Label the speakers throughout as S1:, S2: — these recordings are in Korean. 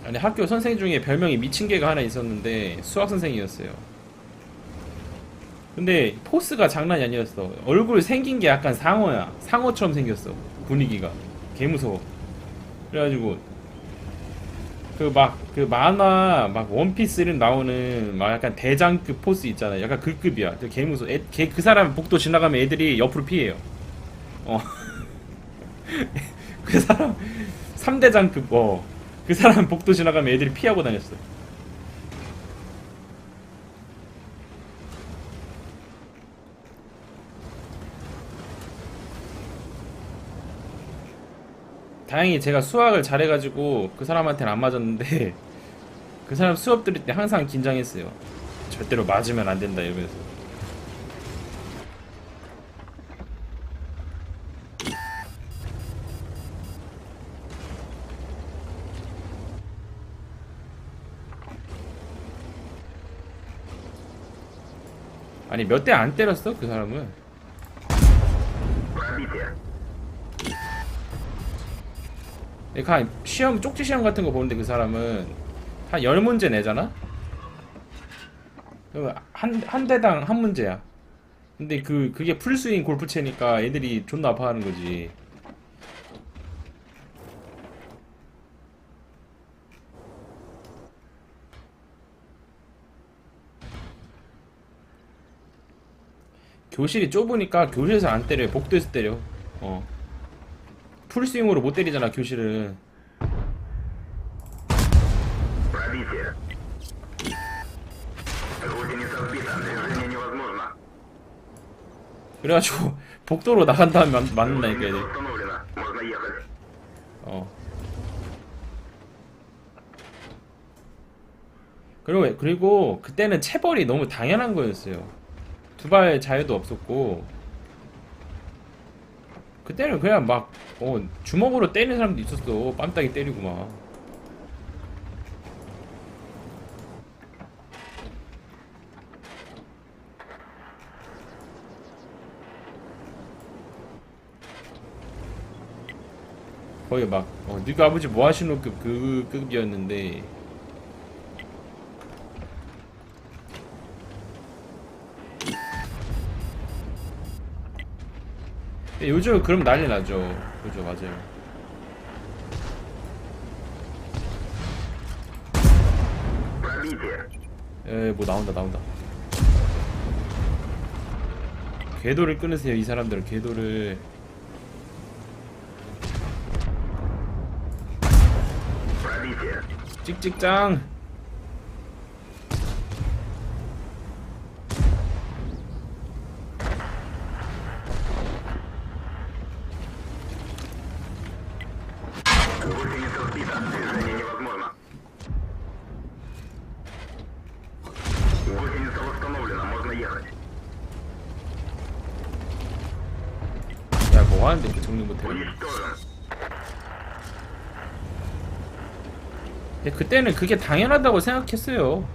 S1: 아니 학교 선생 중에 별명이 미친 개가 하나 있었는데 수학 선생이었어요. 근데 포스가 장난이 아니었어. 얼굴 생긴 게 약간 상어야. 상어처럼 생겼어. 분위기가 개 무서워. 그래가지고 그 만화 막 원피스 이름 나오는 막 약간 대장급 포스 있잖아. 약간 그 급이야. 개 무서워. 걔 그 사람 복도 지나가면 애들이 옆으로 피해요. 어. 그 사람 3대장급 그 사람 복도 지나가면 애들이 피하고 다녔어. 다행히 제가 수학을 잘해가지고 그 사람한테는 안 맞았는데 그 사람 수업 들을 때 항상 긴장했어요. 절대로 맞으면 안 된다 이러면서. 아니 몇 대 안 때렸어 그 사람은. 그러니까 시험 쪽지 시험 같은 거 보는데 그 사람은 한 10문제 내잖아? 한 대당 한 문제야. 근데 그게 풀스윙 골프채니까 애들이 존나 아파하는 거지. 교실이 좁으니까 교실에서 안 때려요. 복도에서 때려. 어. 풀스윙으로 못 때리잖아 교실은. 그래가지고 복도로 나간 다음에 맞는다니까 애들. 어. 그리고 그때는 체벌이 너무 당연한 거였어요. 두발 자유도 없었고 그때는 그냥 막 주먹으로 때리는 사람도 있었어. 뺨따기 때리고 막. 거의 막 네가 아버지 뭐 하시노 그 급이었는데. 요즘 그럼 난리 나죠. 그죠, 맞아요. 뭐 나온다. 궤도를 끊으세요, 이 사람들은. 궤도를. 찍찍짱. 야, 뭐 하는데 이렇게 정리 못해? 근데 그때는 그게 당연하다고 생각했어요.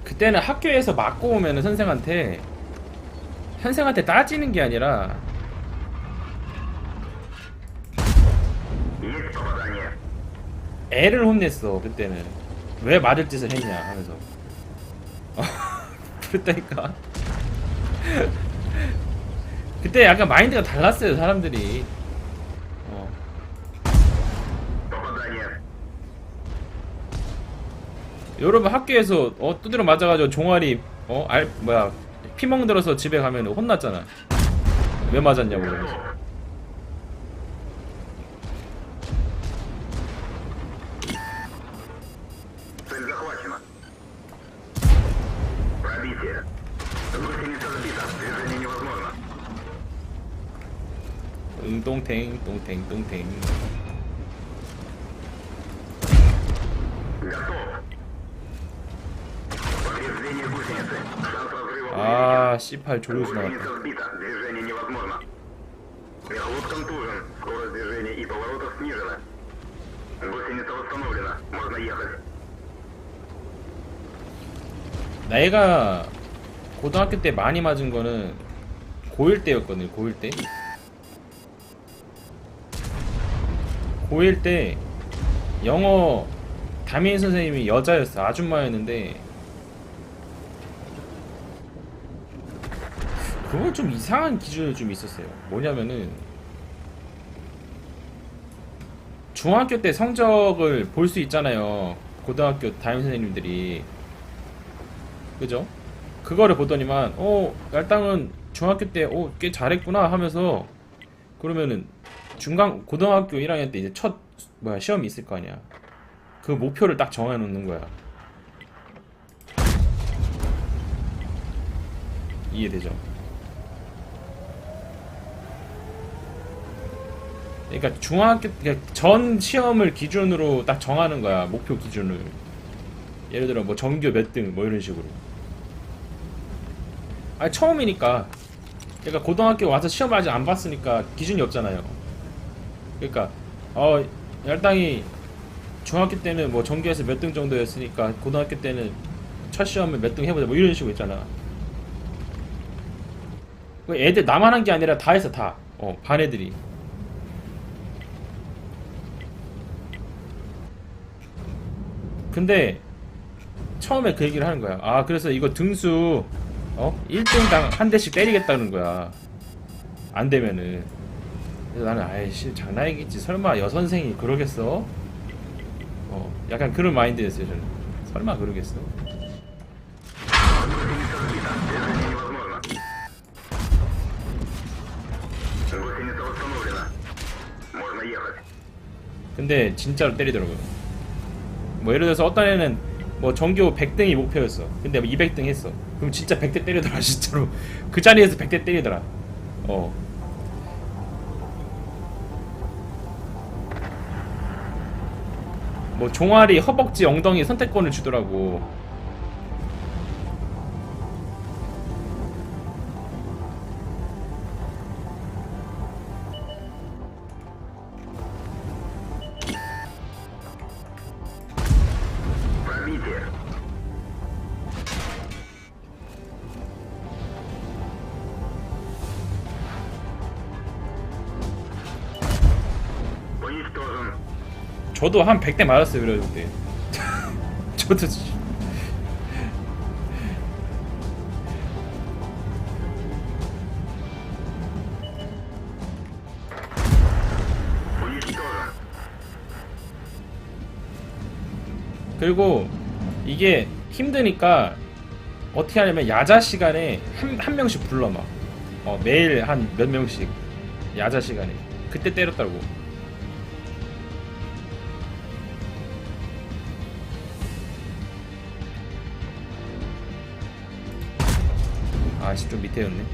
S1: 그때는 학교에서 맞고 오면은 선생한테 따지는 게 아니라 애를 혼냈어. 그때는 왜 맞을 짓을 했냐 하면서. 그랬다니까. 그때 약간 마인드가 달랐어요 사람들이. 어. 여러분 학교에서 두드려 맞아가지고 종아리 피멍 들어서 집에 가면 혼났잖아. 왜 맞았냐고 그러면서. 똥탱 똥탱. 아 C8 조류수 나왔다. 나이가 고등학교 때 많이 맞은 거는 고1 때였거든요. 고1 때. 고1 때 영어 담임 선생님이 여자였어. 아줌마였는데 그건 좀 이상한 기준이 좀 있었어요. 뭐냐면은 중학교 때 성적을 볼 수 있잖아요. 고등학교 담임 선생님들이. 그죠? 그거를 보더니만 얄땅은 중학교 때 꽤 잘했구나 하면서 그러면은 고등학교 1학년 때 이제 첫 시험이 있을 거 아니야. 그 목표를 딱 정해 놓는 거야. 이해되죠? 그러니까 그러니까 전 시험을 기준으로 딱 정하는 거야. 목표 기준을. 예를 들어 뭐 전교 몇 등 뭐 이런 식으로. 아니 처음이니까. 그러니까 고등학교 와서 시험 아직 안 봤으니까 기준이 없잖아요. 그러니까 얄땅이 중학교 때는 뭐 전교에서 몇 등 정도였으니까 고등학교 때는 첫 시험을 몇 등 해보자 뭐 이런 식으로 있잖아. 그 애들 나만 한 게 아니라 다 했어 다. 반 애들이. 근데 처음에 그 얘기를 하는 거야. 아 그래서 이거 등수 1등당 한 대씩 때리겠다는 거야. 안 되면은. 그래서 나는 아이씨 장난이겠지. 설마 여선생이 그러겠어? 약간 그런 마인드였어요 저는. 설마 그러겠어? 근데 진짜로 때리더라고요. 뭐 예를 들어서 어떤 애는 뭐 전교 100등이 목표였어. 근데 뭐 200등 했어. 그럼 진짜 100대 때리더라 진짜로. 그 자리에서 100대 때리더라. 뭐 종아리, 허벅지, 엉덩이 선택권을 주더라고. 저도 한 100대 맞았어요 그래도 그때. 저도 그리고 이게 힘드니까 어떻게 하냐면 야자 시간에 한 명씩 불러 막 매일 한 몇 명씩 야자 시간에 그때 때렸다고. 아씨 좀 밑에였네.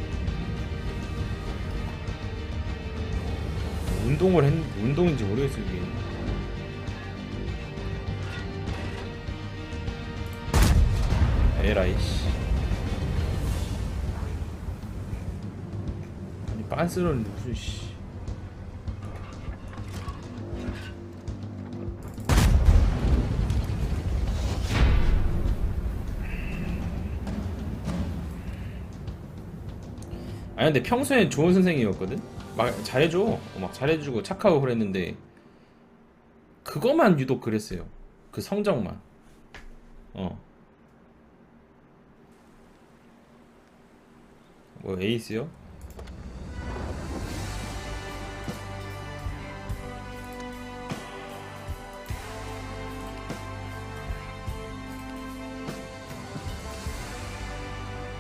S1: 운동인지 모르겠어 이게. 에라이 씨. 아니 빤스러는 무슨 씨. 아니 근데 평소엔 좋은 선생님이었거든. 막 잘해줘. 막 잘해주고 착하고 그랬는데 그거만 유독 그랬어요. 그 성적만. 뭐 에이스요?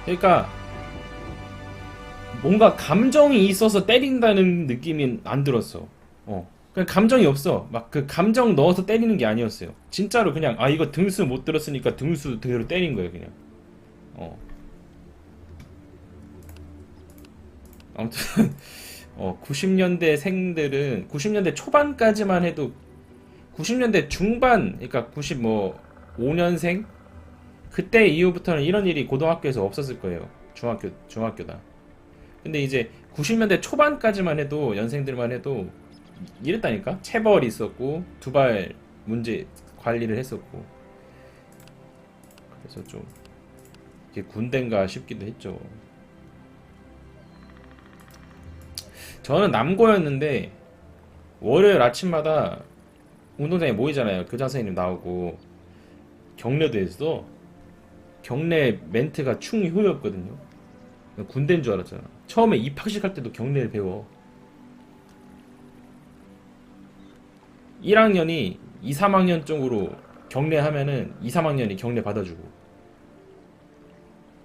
S1: 그러니까 뭔가 감정이 있어서 때린다는 느낌이 안 들었어. 그냥 감정이 없어. 막 그 감정 넣어서 때리는 게 아니었어요. 진짜로 그냥 이거 등수 못 들었으니까 등수 그대로 때린 거예요 그냥. 어. 아무튼 90년대 생들은 90년대 초반까지만 해도 90년대 중반 그러니까 90 5년생 그때 이후부터는 이런 일이 고등학교에서 없었을 거예요. 중학교다. 근데 이제 90년대 초반까지만 해도 연생들만 해도 이랬다니까. 체벌이 있었고 두발 문제 관리를 했었고 그래서 좀 이게 군대인가 싶기도 했죠. 저는 남고였는데 월요일 아침마다 운동장에 모이잖아요. 교장 선생님 나오고 경례도 했어. 경례 멘트가 충 효였거든요. 군대인 줄 알았잖아. 처음에 입학식 할 때도 경례를 배워. 1학년이 2, 3학년 쪽으로 경례하면은 2, 3학년이 경례 받아주고.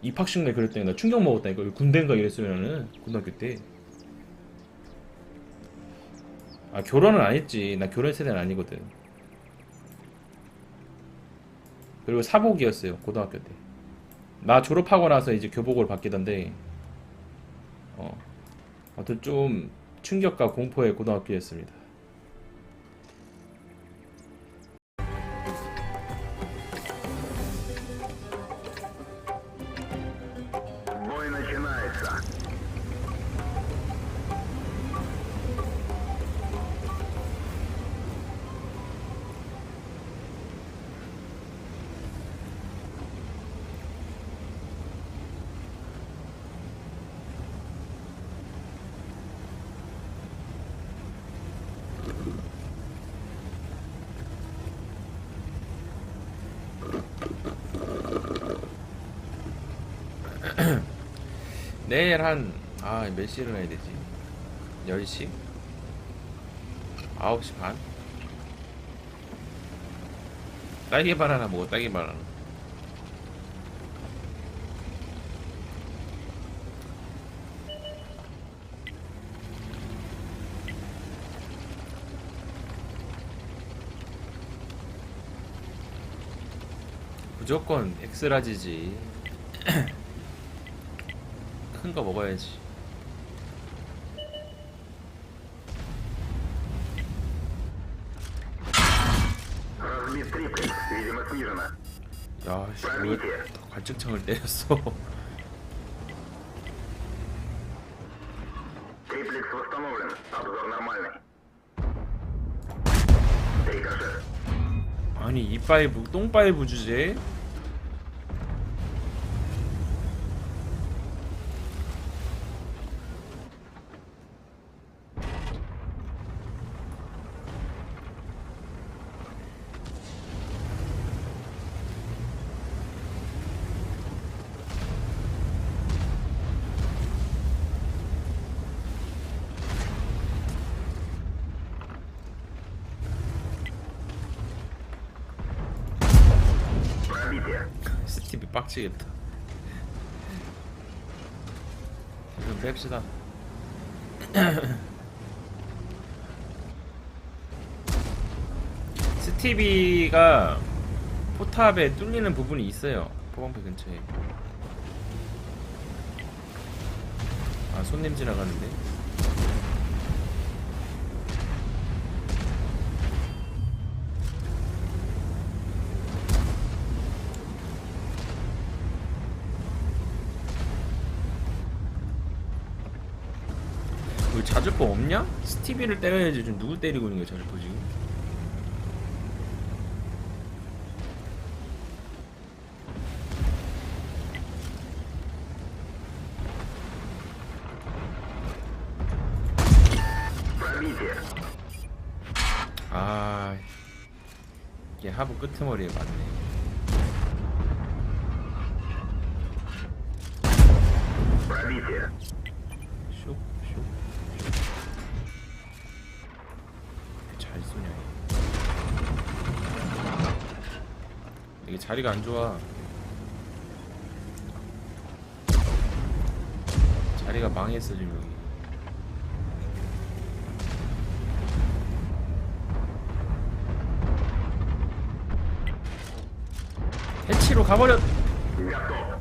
S1: 입학식 날 그랬더니 나 충격 먹었다니까. 이거 군대인가 이랬으면은 고등학교 때. 아 결혼은 안 했지. 나 결혼 세대는 아니거든. 그리고 사복이었어요 고등학교 때. 나 졸업하고 나서 이제 교복을 바뀌던데. 아무튼 좀 충격과 공포의 고등학교였습니다.
S2: Бой начинается.
S1: 내일 몇 시에 일어나야 되지? 10시? 9시 반? 딸기발 하나 먹어, 딸기발 하나. 무조건 엑스라지지. 큰 거 먹어야지.
S2: Разбит триплекс, видимо, снижено.
S1: 야, 씨, 왜 관측창을 때렸어?
S2: Триплекс восстановлен. Обзор нормальный. Рикошет.
S1: 아니, 이파이브, 똥파이브 주제?
S2: Пробитие.
S1: 스티비 빡치겠다. 좀 뺍시다. 스티비가 포탑에 뚫리는 부분이 있어요. 포방패 근처에. 아, 손님 지나가는데. 왜 자주포 없냐? 스티비를 때려야지. 지금 누구 때리고 있는 거야 자주포 지금?
S2: Пробитие.
S1: 아, 이게 하부 끄트머리에 맞네.
S2: Пробитие.
S1: 슉, 슉. 잘 쏘냐. 이게 자리가 안 좋아. 자리가 망했어 지금 여기. 해치로 가버렸.
S2: Готов.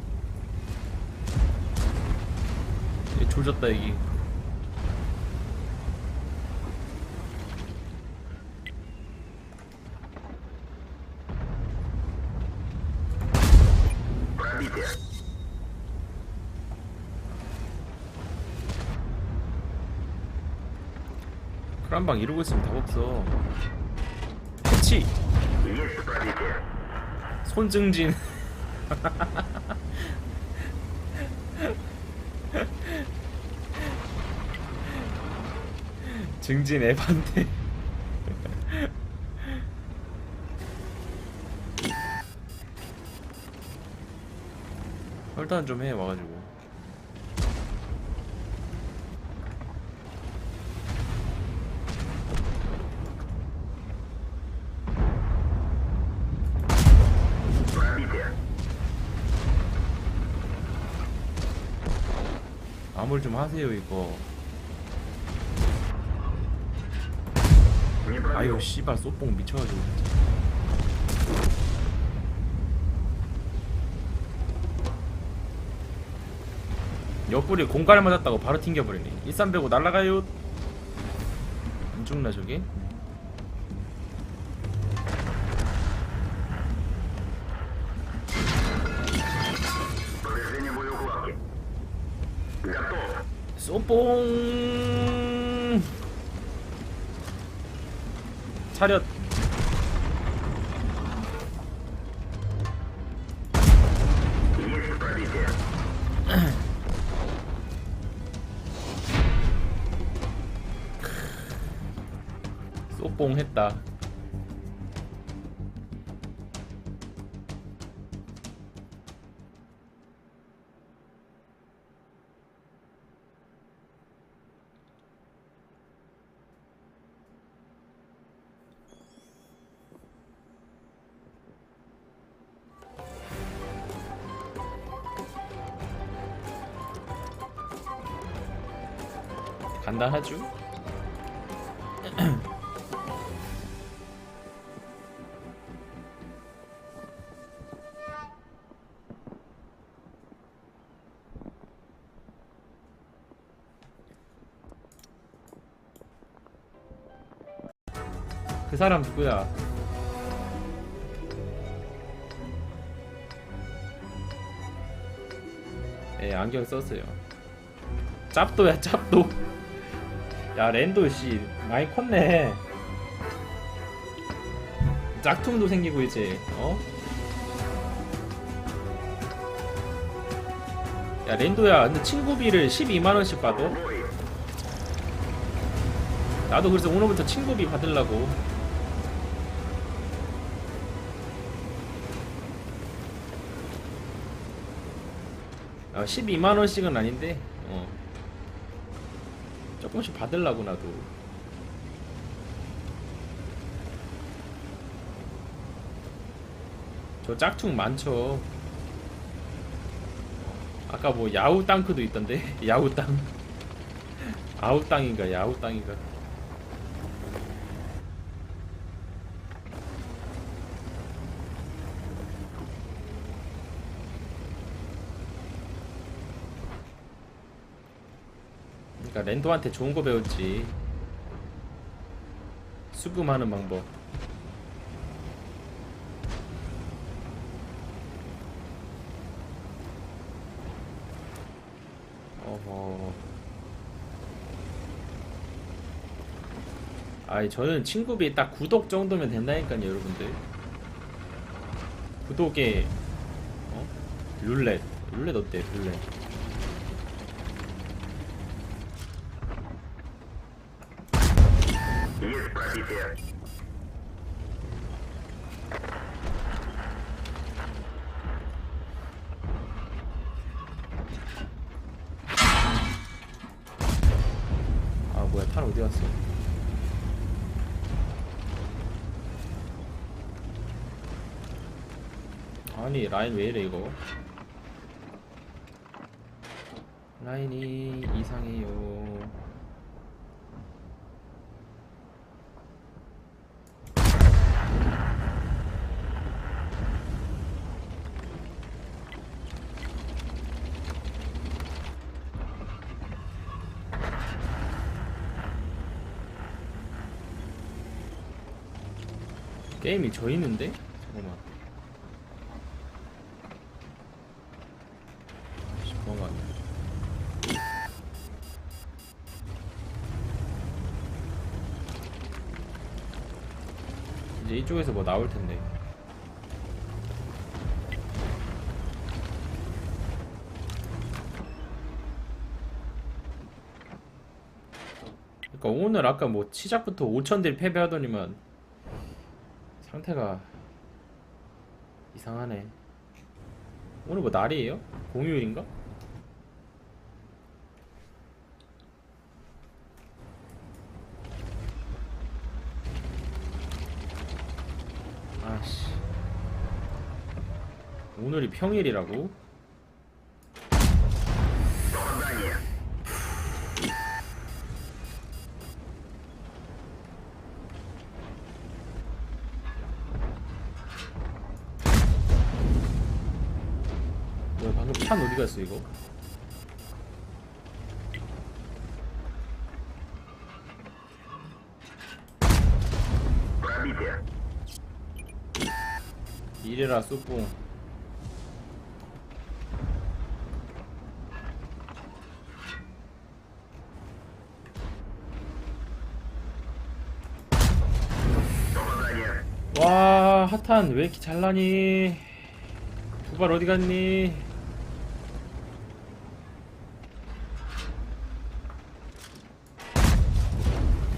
S1: 얘 조졌다 여기.
S2: Пробитие.
S1: 크란방 이러고 있으면 답 없어. 해치.
S2: Есть пробитие.
S1: 손증진. 증진 에반데. 혈단 좀 해 와가지고.
S2: Пробитие.
S1: 아물 좀 하세요 이거.
S2: Не пробил.
S1: 아유 씨발 쏘뽕 미쳐가지고 진짜. 옆구리 공갈 맞았다고 바로 튕겨버리네. 1305 날라가요. 안 죽나 저게?
S2: Повреждение боеукладки. Готов.
S1: 쏘뽕. 차렷.
S2: Есть пробитие.
S1: 쏘뽕 했다. 간단하죠? 그 사람 누구야? 예, 안경 썼어요. 짭도야, 짭도. 야, 랜도 씨 많이 컸네. 짝퉁도 생기고 이제, 어? 야, 랜도야, 근데 친구비를 12만원씩 받아?
S2: Бой.
S1: 나도 그래서 오늘부터 친구비 받으려고. 아, 12만원씩은 아닌데, 조금씩 받으려고 나도. 저 짝퉁 많죠. 아까 뭐 야후 땅크도 있던데. 야후 땅. 아우 땅인가 야후 땅인가. 그러니까 랜도한테 좋은 거 배웠지. 수금하는 방법. 어허. 아이 저는 친구비 딱 구독 정도면 된다니까요 여러분들. 구독에 룰렛 어때 룰렛.
S2: Есть пробитие.
S1: 아 뭐야 탄 어디 갔어. 아니 라인 왜 이래 이거. 라인이 이상해요. 게임이 져 있는데? 잠깐만. 잠깐만. 이제 이쪽에서 뭐 나올 텐데. 그러니까 오늘 아까 뭐 시작부터 5,000딜 패배하더니만 상태가 이상하네. 오늘 뭐 날이에요? 공휴일인가? 아씨, 오늘이 평일이라고?
S2: Попадание.
S1: 뭐야, 방금 탄 어디 갔어 이거?
S2: Пробитие.
S1: 이래라 쏘뽕.
S2: Попадание.
S1: 와, 핫한 왜 이렇게 잘나니? 두 발 어디 갔니?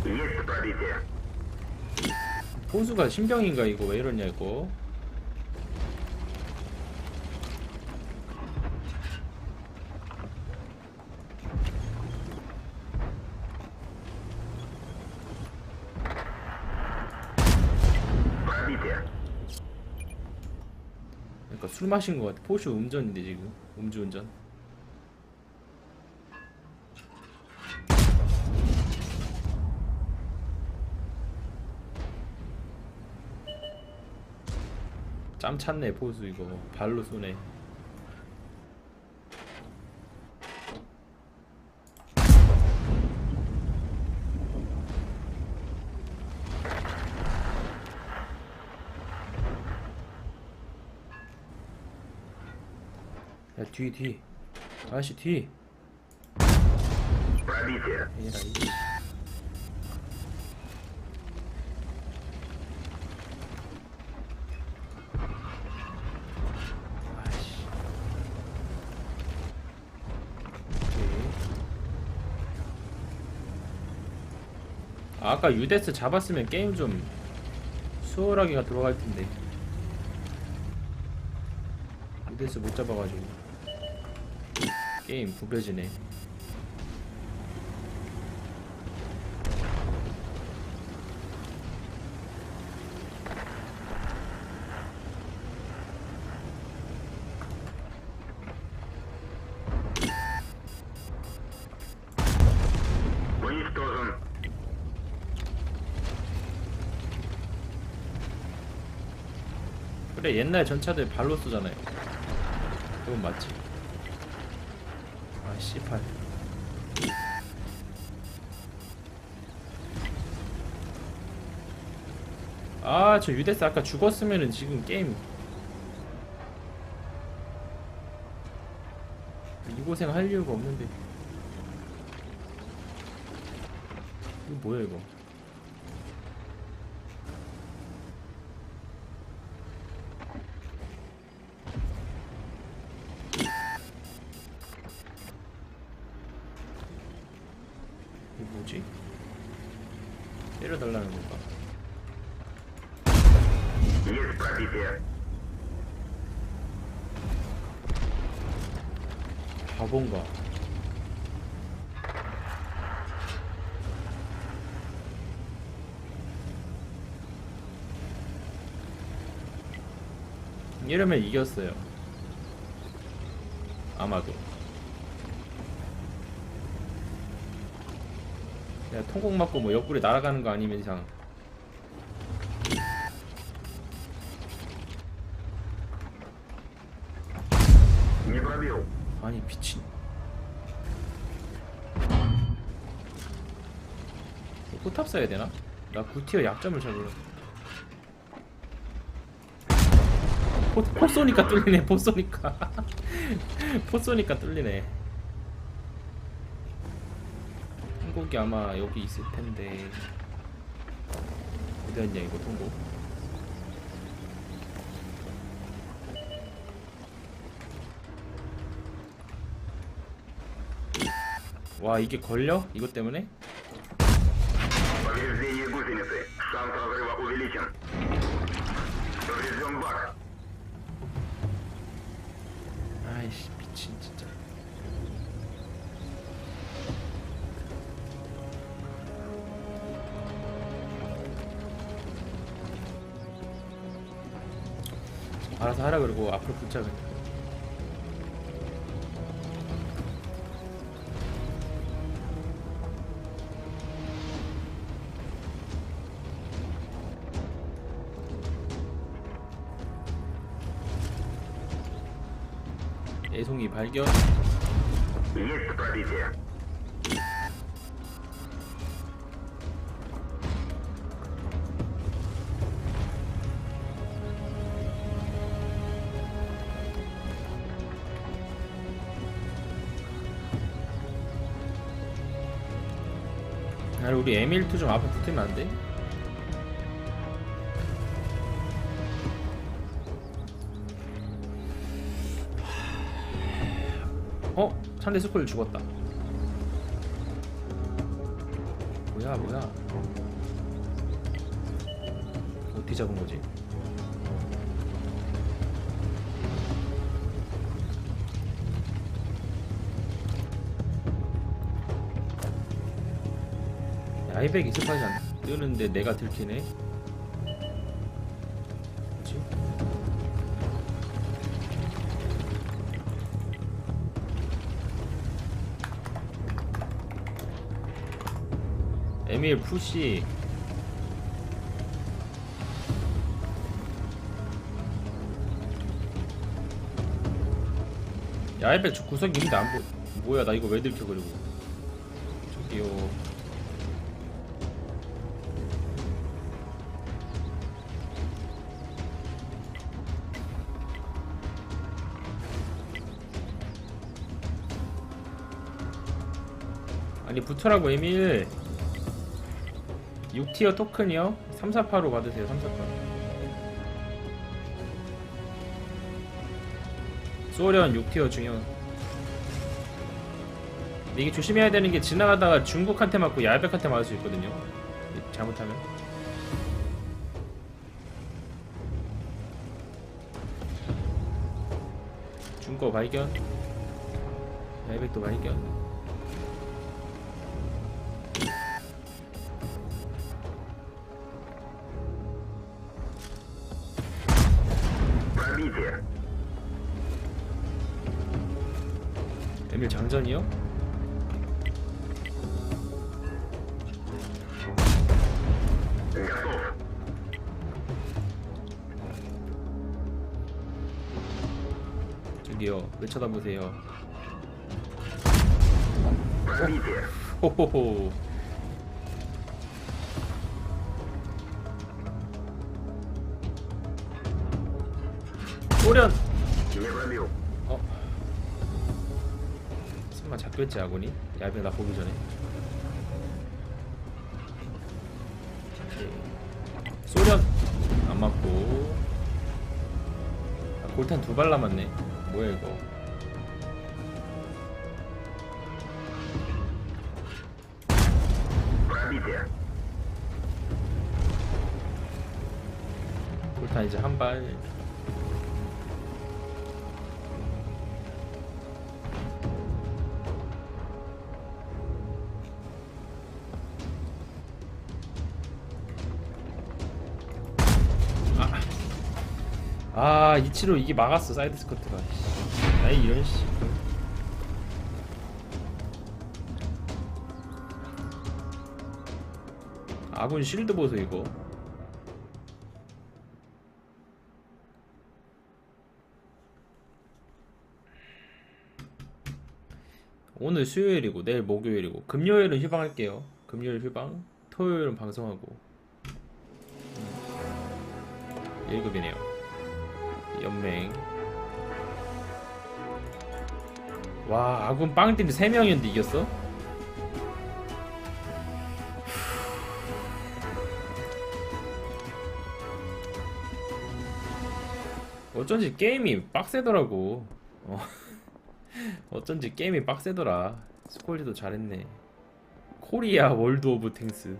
S2: Есть пробитие.
S1: 포수가 신병인가 이거 왜 이러냐 이거?
S2: Пробитие.
S1: 그러니까 술 마신 것 같아. 포슈 음전인데 지금 음주운전. 짬 찼네 포수 이거 발로 쏘네. 야 뒤 아저씨 뒤
S2: Пробитие.
S1: 얘라 이 아이씨. 오케이. 아까 유데스 잡았으면 게임 좀 수월하게가 들어갈 텐데 유데스 못 잡아가지고 게임 구겨지네.
S2: Уничтожен.
S1: 그래 옛날 전차들 발로 쏘잖아요. 그건 맞지. 아 씨발. 아 저 유데스 아까 죽었으면은 지금 게임 이 고생 할 이유가 없는데. 이거 뭐야 이거? 이거 뭐지? 때려달라는 건가?
S2: Есть пробитие.
S1: 바본가? 이러면 이겼어요. 아마도. 야, 통곡 맞고 뭐 옆구리 날아가는 거 아니면 이상.
S2: Не пробил.
S1: 아니 미친. 포탑 써야 되나? 나 9티어 약점을 잘 몰라. 포 쏘니까 뚫리네. 포 쏘니까. 포 쏘니까 뚫리네. 통곡이 아마 여기 있을 텐데. 어디 갔냐 이거 통곡. 와 이게 걸려? 이것 때문에? 미친 진짜. 알아서 하라 그러고 앞으로 붙자 그냥. 애송이 발견.
S2: Есть пробитие.
S1: 아, 우리 M12 좀 앞에 붙으면 안 돼? 어? 상대 스콜 죽었다. 뭐야 뭐야? 어떻게 잡은 거지? 아이백 익스파이지 안 뜨는데 내가 들키네? 뭐지? 에밀 푸시. 야, 아이백 저 구석 있는데 안 뭐야 나 이거 왜 들켜 그리고 저기요. 아니 붙으라고 에밀. 6티어 토큰이요? 348로 받으세요. 348. 소련 6티어 중형. 근데 이게 조심해야 되는 게 지나가다가 중국한테 맞고 야백한테 맞을 수 있거든요. 잘못하면. 중거 발견. 야백도 발견.
S2: Пробитие.
S1: 에밀 장전이요?
S2: Готов.
S1: 저기요 왜 쳐다보세요?
S2: Пробитие.
S1: 호호호. 소련.
S2: Не пробил.
S1: 어? 설마 잡혔지 아군이? 야배 나 보기 전에. 오케이. 소련 안 맞고. 아, 골탄 2발 남았네. 뭐야 이거?
S2: Пробитие.
S1: 골탄 이제 한 발. 이치로 이게 막았어 사이드 스커트가. 아이 이런 씨. 아군 실드 보소 이거. 오늘 수요일이고 내일 목요일이고 금요일은 휴방할게요. 금요일 휴방, 토요일은 방송하고. 1급이네요. 연맹. 와 아군 빵팀 3명이었는데 이겼어? 어쩐지 게임이 빡세더라고. 어쩐지 게임이 빡세더라. 스콜지도 잘했네. 코리아 월드 오브 탱스.